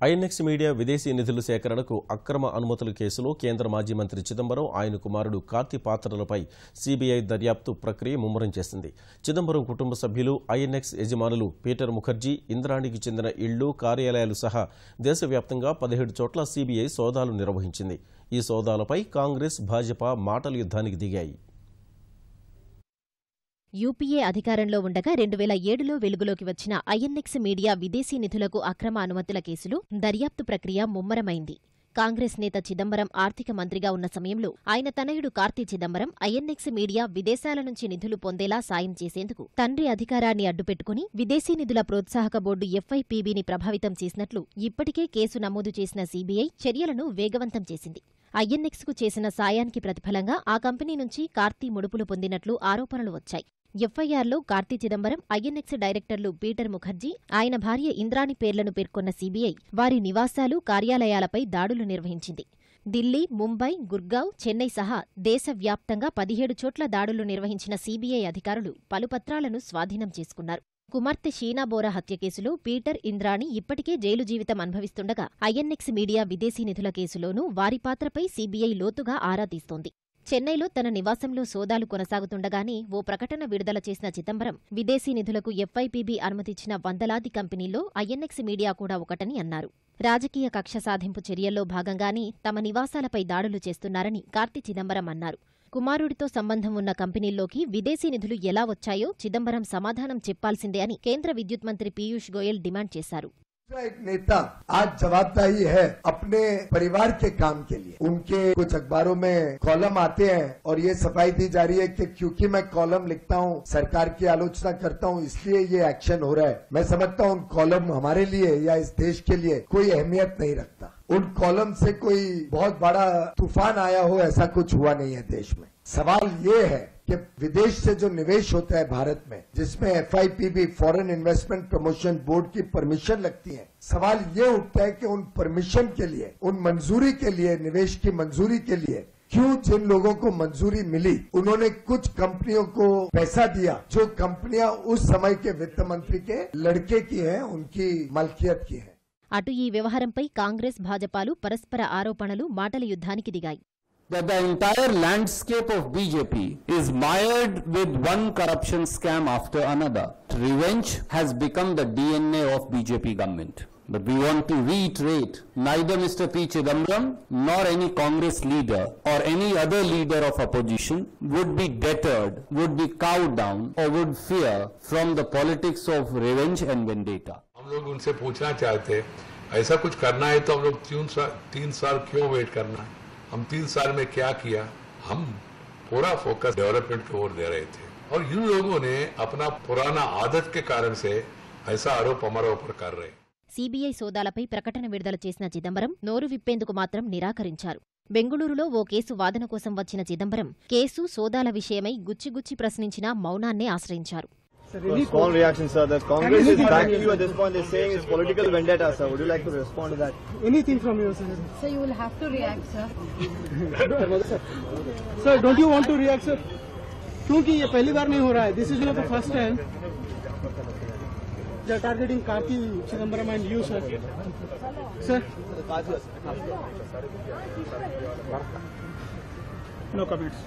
INX media విదేశీ నిధుల సేకరణకు అక్రమ అనుమతుల కేసులో కేంద్ర మాజీ మంత్రి చిదంబరం ఆయన కుమారుడు కార్తి పాత్రలపై సీబీఐ దర్యాప్తు ప్రక్రియ ముమ్మరం చేసింది. చిదంబరం కుటుంబ సభ్యులు, ఐఎన్ఎక్స్ యజమానులు పీటర్ ముఖర్జీ, ఇంద్రాణికి చెందిన ఇళ్లు, కార్యాలయాలు సహా దేశవ్యాప్తంగా 17 చోట్ల సీబీఐ సోదాలు నిర్వహించింది. ఈ సోదాలపై కాంగ్రెస్, భాజపా మాటల యుద్ధానికి దిగాయి. యూపీఏ అధికారంలో ఉండగా 2007లో వెలుగులోకి వచ్చిన ఐఎన్ఎక్స్ మీడియా విదేశీ నిధులకు అక్రమ అనుమతుల కేసులో దర్యాప్తు ప్రక్రియ ముమ్మరమైంది. కాంగ్రెస్ నేత చిదంబరం ఆర్థిక మంత్రిగా ఉన్న సమయంలో ఆయన తనయుడు కార్తి చిదంబరం ఐఎన్ఎక్స్ మీడియా విదేశాల నుంచి నిధులు పొందేలా సాయం చేసేందుకు తండ్రి అధికారాన్ని అడ్డుపెట్టుకుని విదేశీ నిధుల ప్రోత్సాహక బోర్డు ఎఫ్ఐపీబీని ప్రభావితం చేసినట్లు ఇప్పటికే కేసు నమోదు చేసిన సీబీఐ చర్యలను వేగవంతం చేసింది. ఐఎన్ఎక్స్కు చేసిన సాయానికి ప్రతిఫలంగా ఆ కంపెనీ నుంచి కార్తి ముడుపులు పొందినట్లు ఆరోపణలు వచ్చాయి. ఎఫ్ఐఆర్లో కార్తి చిదంబరం, ఐఎన్ఎక్స్ డైరెక్టర్లు పీటర్ ముఖర్జీ, ఆయన భార్య ఇంద్రాణి పేర్లను పేర్కొన్న సీబీఐ వారి నివాసాలు, కార్యాలయాలపై దాడులు నిర్వహించింది. ఢిల్లీ, ముంబై, గుర్గావ్, చెన్నై సహా దేశవ్యాప్తంగా 17 చోట్ల దాడులు నిర్వహించిన సీబీఐ అధికారులు పలు పత్రాలను స్వాధీనం చేసుకున్నారు. కుమార్తె షీనా బోరా హత్య కేసులో పీటర్, ఇంద్రాణి ఇప్పటికే జైలు జీవితం అనుభవిస్తుండగా ఐఎన్ఎక్స్ మీడియా విదేశీ నిధుల కేసులోనూ వారి పాత్రపై సీబీఐ లోతుగా ఆరా తీస్తోంది. చెన్నైలో తన నివాసంలో సోదాలు కొనసాగుతుండగానే ఓ ప్రకటన విడుదల చేసిన చిదంబరం విదేశీ నిధులకు ఎఫ్ఐపీబీ అనుమతిచ్చిన వందలాది కంపెనీల్లో ఐఎన్ఎక్స్ మీడియా కూడా ఒకటని అన్నారు. రాజకీయ కక్ష సాధింపు చర్యల్లో భాగంగానే తమ నివాసాలపై దాడులు చేస్తున్నారని కార్తి చిదంబరం అన్నారు. కుమారుడితో సంబంధం ఉన్న కంపెనీల్లోకి విదేశీ నిధులు ఎలా వచ్చాయో చిదంబరం సమాధానం చెప్పాల్సిందే అని కేంద్ర విద్యుత్ మంత్రి పీయూష్ గోయల్ డిమాండ్ చేశారు. एक नेता आज जवाबदारी है अपने परिवार के काम के लिए। उनके कुछ अखबारों में कॉलम आते हैं और ये सफाई दी जा रही है कि क्योंकि मैं कॉलम लिखता हूँ, सरकार की आलोचना करता हूँ, इसलिए ये एक्शन हो रहा है। मैं समझता हूँ उन कॉलम हमारे लिए या इस देश के लिए कोई अहमियत नहीं रखता। उन कॉलम से कोई बहुत बड़ा तूफान आया हो, ऐसा कुछ हुआ नहीं है देश में। सवाल ये है कि विदेश से जो निवेश होता है भारत में, जिसमें FIPB foreign investment promotion board की परमिशन लगती है, सवाल ये उठता है कि उन परमिशन के लिए, उन मंजूरी के लिए, निवेश की मंजूरी के लिए क्यों जिन लोगों को मंजूरी मिली उन्होंने कुछ कंपनियों को पैसा दिया जो कंपनियां उस समय के वित्त मंत्री के लड़के की हैं, उनकी मलकियत की है। అటు ఈ వ్యవహారంపై కాంగ్రెస్, భాజపాలు పరస్పర ఆరోపణలు, మాటల యుద్ధానికి దిగాయి. That the entire landscape of BJP is mired with one corruption scam after another. Revenge has become the DNA of BJP government. But we want to reiterate, neither Mr. P. Chidambaram nor any Congress leader or any other leader of opposition would be deterred, would be cowed down or would fear from the politics of revenge and vendetta. हम लोग उनसे पूछना चाहते हैं, ऐसा कुछ करना है तो हम लोग 3 साल क्यों वेट करना है? हम 3 साल में क्या किया? हम पूरा फोकस डेवलपमेंट की ओर दे रहे थे और इन लोगों ने अपना पुराना आदत के कारण से ऐसा आरोप हमारे ऊपर कर रहे हैं. సీబీఐ సోదాలపై ప్రకటన విడుదల చేసిన చిదంబరం నోరు విప్పేందుకు మాత్రం నిరాకరించారు. బెంగుళూరులో ఓ కేసు వాదన కోసం వచ్చిన చిదంబరం కేసు, సోదాల విషయమై గుచ్చిగుచ్చి ప్రశ్నించినా మౌనాన్నే ఆశ్రయించారు. Small reaction, sir. The Congress is backing you at this point. They're saying it's political vendetta, sir. Would you like to respond to that? Anything from you, sir? So you will have to react, sir. Sir, don't you want to react, sir? क्योंकि ये पहली बार नहीं हो रहा है. This is not the first time. They are targeting Karti Chidambaram and you, sir. Sir? No comments.